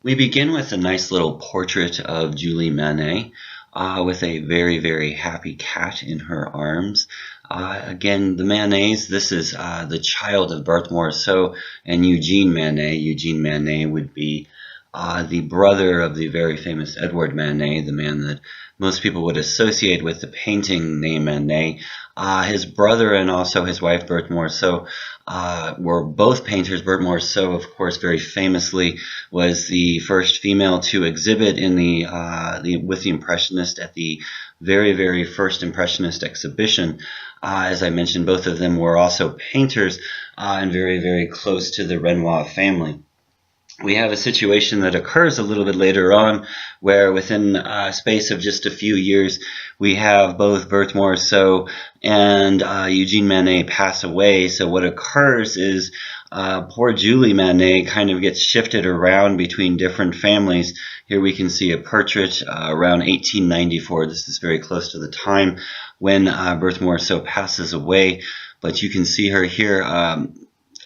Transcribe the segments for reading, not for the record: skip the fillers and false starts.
We begin with a nice little portrait of Julie Manet with a very, very happy cat in her arms. Again, the Manets, this is the child of Berthe Morisot and Eugene Manet. Eugene Manet would be the brother of the very famous Edward Manet, the man that most people would associate with the painting name Manet. His brother and also his wife, Berthe Morisot, were both painters. Berthe Morisot, of course, very famously was the first female to exhibit in with the Impressionists at the very, very first Impressionist exhibition. As I mentioned, both of them were also painters and very, very close to the Renoir family. We have a situation that occurs a little bit later on where within a space of just a few years we have both Berthe Morisot and Eugene Manet pass away. So what occurs is poor Julie Manet kind of gets shifted around between different families. Here we can see a portrait around 1894. This is very close to the time when Berthe Morisot passes away, but you can see her here.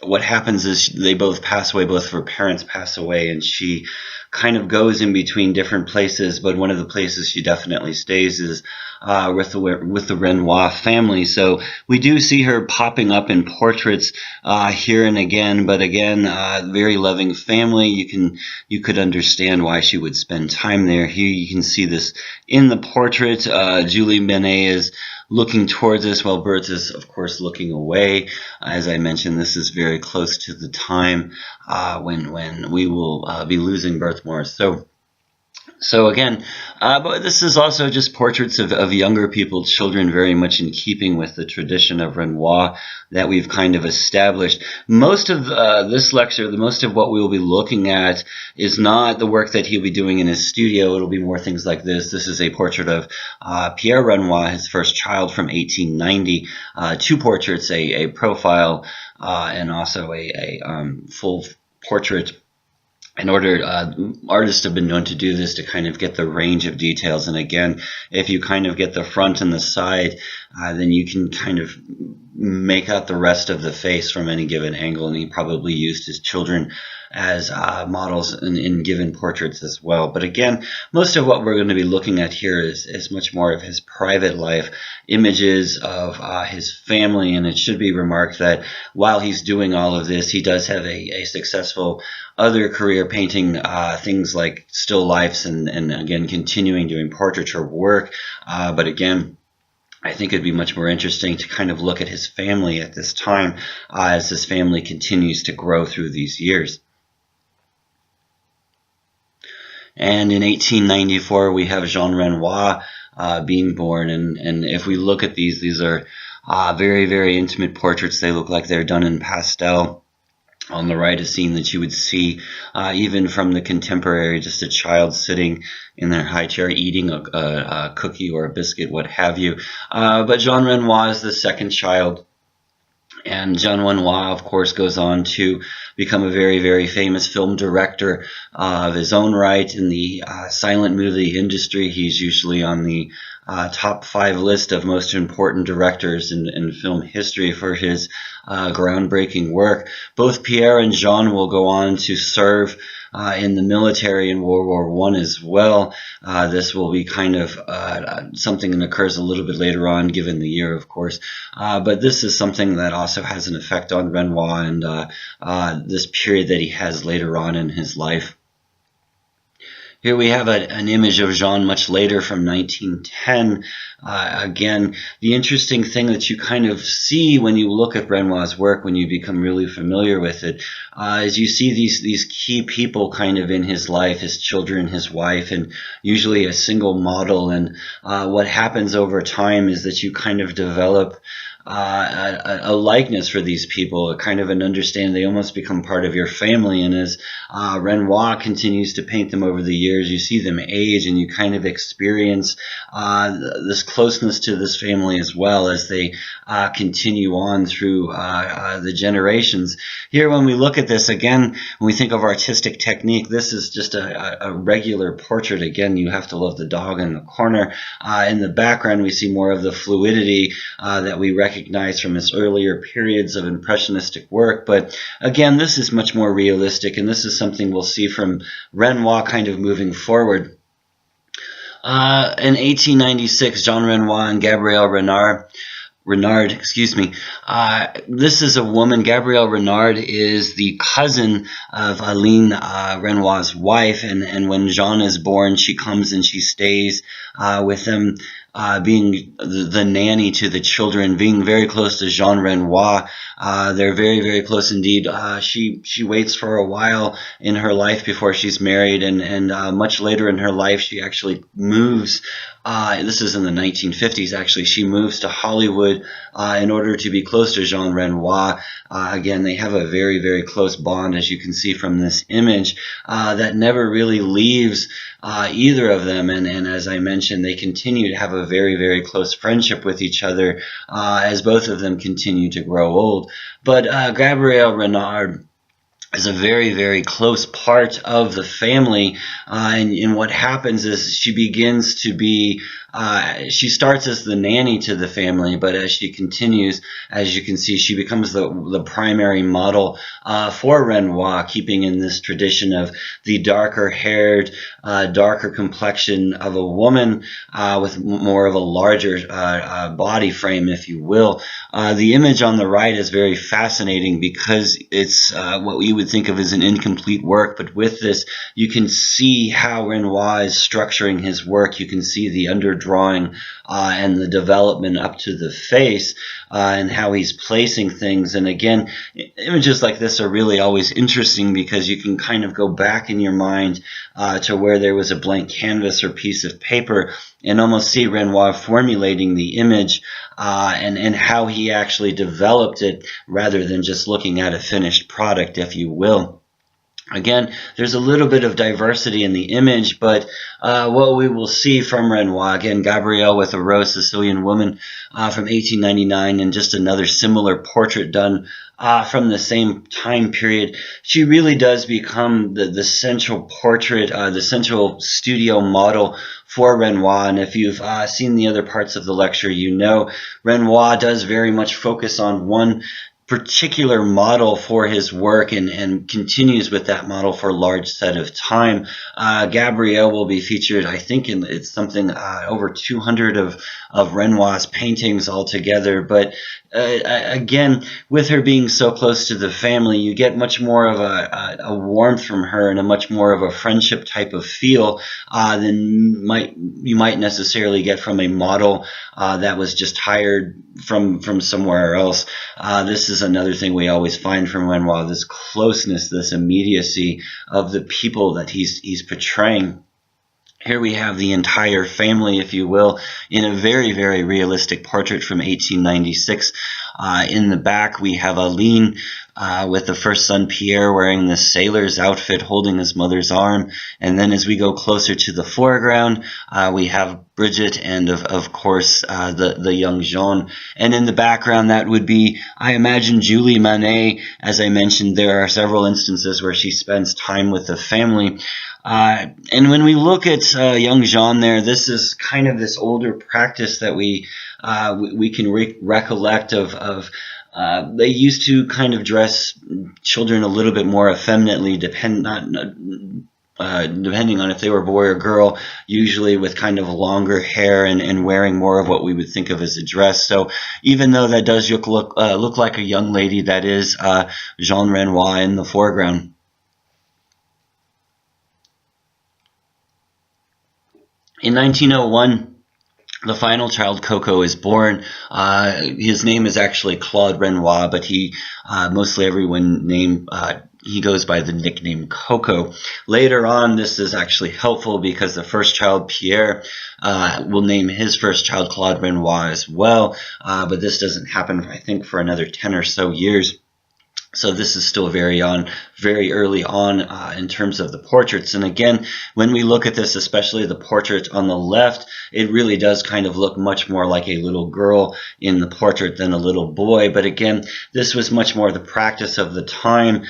What happens is they both pass away, both of her parents pass away, and she kind of goes in between different places, but one of the places she definitely stays is with the Renoir family. So we do see her popping up in portraits here and again, but again, very loving family. You could understand why she would spend time there. Here you can see this in the portrait. Julie Manet is looking towards us while Berthe is, of course, looking away. As I mentioned, this is very close to the time when we will be losing Berthe Morisot. So again, but this is also just portraits of younger people, children, very much in keeping with the tradition of Renoir that we've kind of established. Most of this lecture, most of what we will be looking at is not the work that he'll be doing in his studio. It'll be more things like this. This is a portrait of Pierre Renoir, his first child from 1890. Two portraits, a profile and also a full portrait. In order, artists have been known to do this to kind of get the range of details. And again, if you kind of get the front and the side, then you can kind of make out the rest of the face from any given angle. And he probably used his children as models in given portraits as well. But again, most of what we're going to be looking at here is much more of his private life, images of his family. And it should be remarked that while he's doing all of this, he does have a successful other career painting things like still lifes and again continuing doing portraiture work. But again, I think it'd be much more interesting to kind of look at his family at this time as his family continues to grow through these years. And in 1894, we have Jean Renoir being born. And if we look at these are very, very intimate portraits. They look like they're done in pastel. On the right, a scene that you would see even from the contemporary, just a child sitting in their high chair eating a cookie or a biscuit, what have you. But Jean Renoir is the second child. And Jean Renoir, of course, goes on to become a very, very famous film director of his own right in the silent movie industry. He's usually on the top 5 list of most important directors in film history for his groundbreaking work. Both Pierre and Jean will go on to serve in the military in World War I as well. This will be kind of something that occurs a little bit later on, given the year, of course. But this is something that also has an effect on Renoir and this period that he has later on in his life. Here we have an image of Jean much later from 1910. Again, the interesting thing that you kind of see when you look at Renoir's work, when you become really familiar with it, is you see these key people kind of in his life, his children, his wife, and usually a single model. And what happens over time is that you kind of develop a likeness for these people, a kind of an understanding. They almost become part of your family. And as Renoir continues to paint them over the years, you see them age and you kind of experience this closeness to this family as well as they continue on through the generations. Here, when we look at this again, when we think of artistic technique, this is just a regular portrait. Again, you have to love the dog in the corner. In the background, we see more of the fluidity that we recognize recognize from his earlier periods of impressionistic work. But again, this is much more realistic, and this is something we'll see from Renoir kind of moving forward. In 1896, Jean Renoir and Gabrielle Renard, excuse me. This is a woman. Gabrielle Renard is the cousin of Aline Renoir's wife, and when Jean is born, she comes and she stays with them, being the nanny to the children, being very close to Jean Renoir. They're very, very close indeed. She waits for a while in her life before she's married, and much later in her life, she actually moves. This is in the 1950s, actually. She moves to Hollywood in order to be close to Jean Renoir. Again, they have a very, very close bond, as you can see from this image, that never really leaves either of them. And as I mentioned, they continue to have a very, very close friendship with each other as both of them continue to grow old. But Gabrielle Renard is a very, very close part of the family, and what happens is she begins to be, she starts as the nanny to the family, but as she continues, as you can see, she becomes the primary model for Renoir, keeping in this tradition of the darker haired, darker complexion of a woman with more of a larger body frame, if you will. The image on the right is very fascinating because it's what you would think of as an incomplete work, but with this you can see how Renoir is structuring his work. You can see the underdrawing and the development up to the face and how he's placing things. And again, images like this are really always interesting because you can kind of go back in your mind to where there was a blank canvas or piece of paper and almost see Renoir formulating the image and how he actually developed it rather than just looking at a finished product, if you will. Again, there's a little bit of diversity in the image, but what we will see from Renoir, again, Gabrielle with a Rose Sicilian Woman from 1899, and just another similar portrait done from the same time period. She really does become the central portrait, the central studio model for Renoir. And if you've seen the other parts of the lecture, you know Renoir does very much focus on one particular model for his work and continues with that model for a large set of time. Gabrielle will be featured, I think, in it's something over 200 of Renoir's paintings altogether. But again, with her being so close to the family, you get much more of a warmth from her and a much more of a friendship type of feel than you might necessarily get from a model that was just hired from somewhere else. This is another thing we always find from Renoir, this closeness, this immediacy of the people that he's portraying. Here we have the entire family, if you will, in a very, very realistic portrait from 1896. In the back, we have Aline with the first son, Pierre, wearing the sailor's outfit, holding his mother's arm. And then as we go closer to the foreground, we have Brigitte and, of course, the young Jean. And in the background, that would be, I imagine, Julie Manet. As I mentioned, there are several instances where she spends time with the family. And when we look at young Jean there, this is kind of this older practice that we can recollect of they used to kind of dress children a little bit more effeminately, depending on if they were a boy or girl, usually with kind of longer hair and wearing more of what we would think of as a dress. So even though that does look like a young lady, that is Jean Renoir in the foreground. In 1901, the final child, Coco, is born. His name is actually Claude Renoir, but mostly everyone he goes by the nickname Coco. Later on, this is actually helpful because the first child, Pierre, will name his first child Claude Renoir as well. But this doesn't happen, I think, for another 10 or so years. So this is still very early on in terms of the portraits. And again, when we look at this, especially the portrait on the left, it really does kind of look much more like a little girl in the portrait than a little boy. But again, this was much more the practice of the time,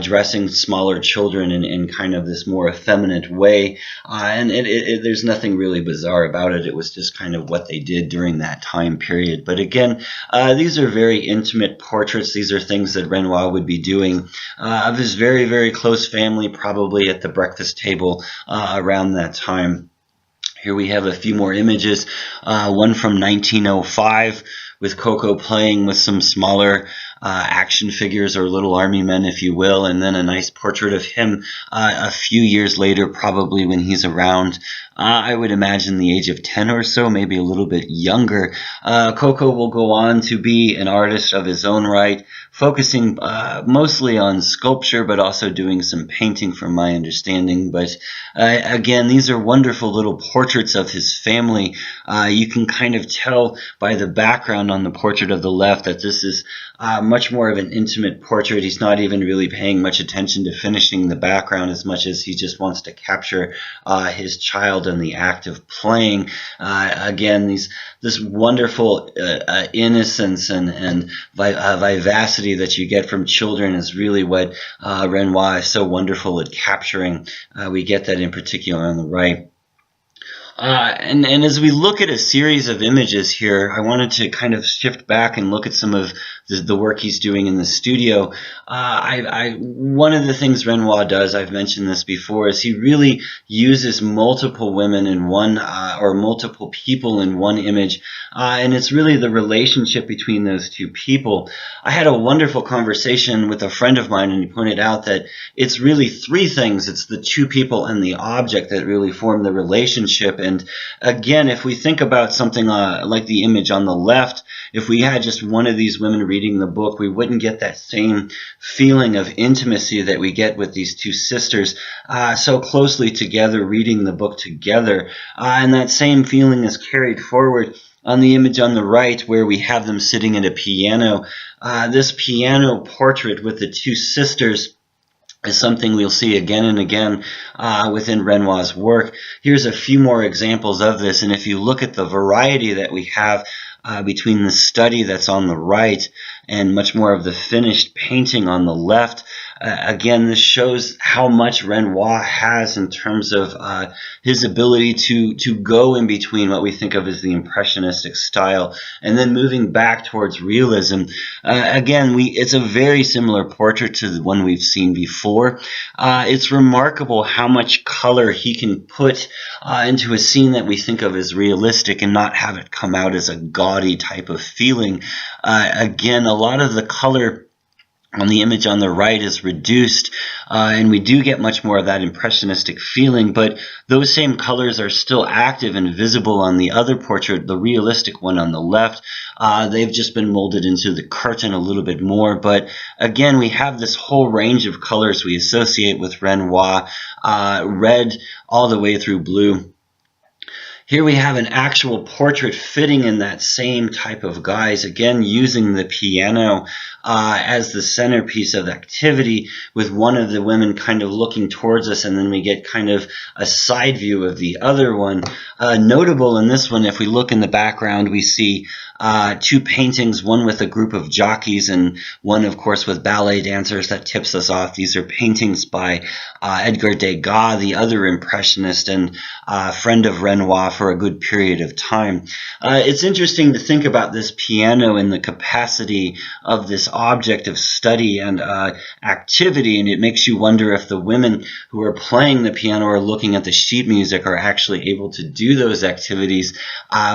dressing smaller children in kind of this more effeminate way. And there's nothing really bizarre about it. It was just kind of what they did during that time period. But again, these are very intimate portraits. These are things that Renoir would be doing of his very close family, probably at the breakfast table around that time. Here we have a few more images, one from 1905 with Coco playing with some smaller action figures or little army men, if you will, and then a nice portrait of him a few years later, probably when he's around, I would imagine the age of 10 or so, maybe a little bit younger. Coco will go on to be an artist of his own right, focusing mostly on sculpture, but also doing some painting from my understanding. But again, these are wonderful little portraits of his family. You can kind of tell by the background on the portrait of the left that this is much more of an intimate portrait. He's not even really paying much attention to finishing the background as much as he just wants to capture his child in the act of playing. Again, this wonderful innocence and vivacity that you get from children is really what Renoir is so wonderful at capturing. We get that in particular on the right. And as we look at a series of images here, I wanted to kind of shift back and look at some of the work he's doing in the studio. One of the things Renoir does, I've mentioned this before, is he really uses multiple women in one, or multiple people in one image, and it's really the relationship between those two people. I had a wonderful conversation with a friend of mine, and he pointed out that it's really three things. It's the two people and the object that really form the relationship. And again, if we think about something like the image on the left, if we had just one of these women reading the book, we wouldn't get that same feeling of intimacy that we get with these two sisters so closely together, reading the book together. And that same feeling is carried forward on the image on the right, where we have them sitting at a piano. This piano portrait with the two sisters is something we'll see again and again within Renoir's work. Here's a few more examples of this, and if you look at the variety that we have between the study that's on the right and much more of the finished painting on the left, again, this shows how much Renoir has in terms of his ability to go in between what we think of as the impressionistic style and then moving back towards realism. Again, it's a very similar portrait to the one we've seen before. It's remarkable how much color he can put into a scene that we think of as realistic and not have it come out as a gaudy type of feeling. Again, a lot of the color on the image on the right is reduced, and we do get much more of that impressionistic feeling, but those same colors are still active and visible on the other portrait, the realistic one on the left. They've just been molded into the curtain a little bit more, but again, we have this whole range of colors we associate with Renoir, red all the way through blue. Here we have an actual portrait fitting in that same type of guise, again using the piano as the centerpiece of activity, with one of the women kind of looking towards us, and then we get kind of a side view of the other one. Notable in this one, if we look in the background, we see two paintings, one with a group of jockeys and one, of course, with ballet dancers. That tips us off. These are paintings by Edgar Degas, the other impressionist and friend of Renoir for a good period of time. It's interesting to think about this piano and the capacity of this object of study and activity, and it makes you wonder if the women who are playing the piano or looking at the sheet music are actually able to do those activities.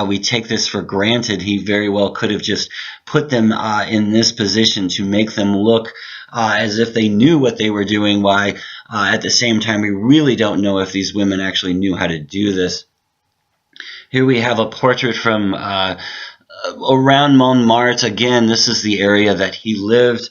We take this for granted. He very well could have just put them in this position to make them look as if they knew what they were doing, while at the same time we really don't know if these women actually knew how to do this. Here we have a portrait from around Montmartre, again, this is the area that he lived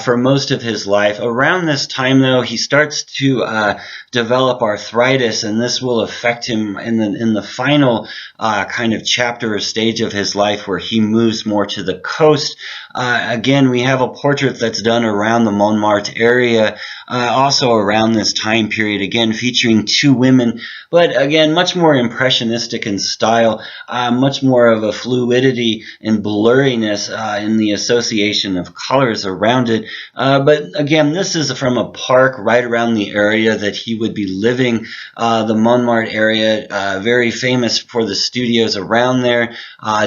for most of his life. Around this time, though, he starts to develop arthritis, and this will affect him in the final kind of chapter or stage of his life, where he moves more to the coast. Again, we have a portrait that's done around the Montmartre area, also around this time period, again featuring two women, but again much more impressionistic in style, much more of a fluidity and blurriness in the association of colors around it. But again, this is from a park right around the area that he would be living, the Montmartre area, very famous for the studios around there.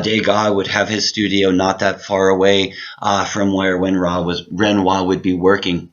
Degas would have his studio not that far away from where Renoir would be working.